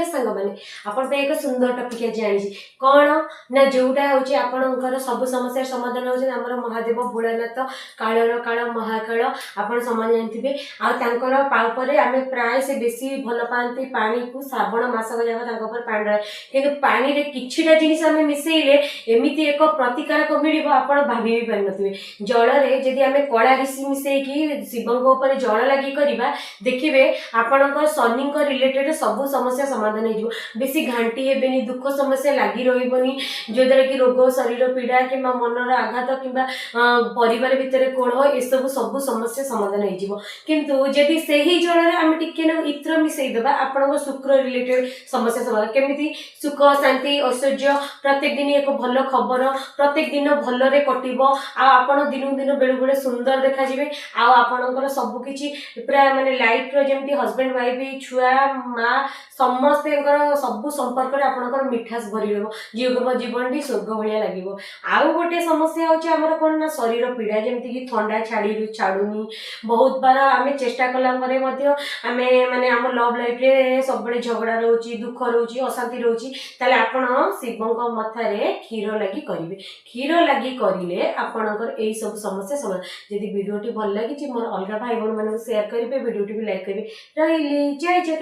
हेले सांग माने आपण पे एक सुंदर टॉपिक आज आनी कौन ना जोटा होची आपणकर सब समस्या समाधान होची हमर महादेव भोलानाथ काळर काळ महाकाळ आपण समाज जानथिबे आ तांकर पाउपरे आमे प्राय से बेसी भल पांती पानी को श्रावण मास जाक तांकर पर पानी रहे किंतु पानी रे किछिटा जिनिस आमे मिसेइले एमिति एक प्रतिकारक मिलिबो आपण भाबी भी पारनथिबे जल रे जदि आमे कळा ऋषि मिसेइ की शिवंग ऊपर जल लागि करबा देखिबे आपणकर शनिंक रिलेटेड सब समस्या समाधान हो बेसी घांटी हेबेनी दुख समस्या लगी रही जो द्वारा कि रोग शरीर पीड़ा कि मनर आघात कि परिवार भितर कोह ये सब समस्या समाधान हो किंतु जदि से ही जल आम टिके इत्र मिसेदेबा आपण शुक्र रिलेटेड समस्या समाधान केमिति सुख शांति ऐश्वर्य प्रत्येक दिन एक भल खबर प्रत्येक दिन भलरे कटिबो आपण दिन दिन बेले बेले सुंदर देखा जिवे आपणकर सबकिछि प्राय माने लाइफ रो जेमति हस्बैंड वाइफ छुआ माँ समस्त सब संपर्क में आपंकर मिठास भरी रहा जीवन टी स्वर्ग भाया लगे आउ गोटे समस्या होमर कौन ना शरीर पीड़ा जमती कि थंडा छाड़ूनी बहुत बार आम चेष्टा कला आमे माने आम लव लाइफ रे सब झगड़ा रोची दुख रोची अशांति रोची ताले आपण शिवंक मथारे क्षीर लगी करेंगे क्षीर लगी करें आपणकर यही सब समस्या समाधान जदि वीडियो भल लगी मोर अलग भाई बहन मानक शेयर करेंगे वीडियो भी लाइक करेंगे रही जय जगन्नाथ।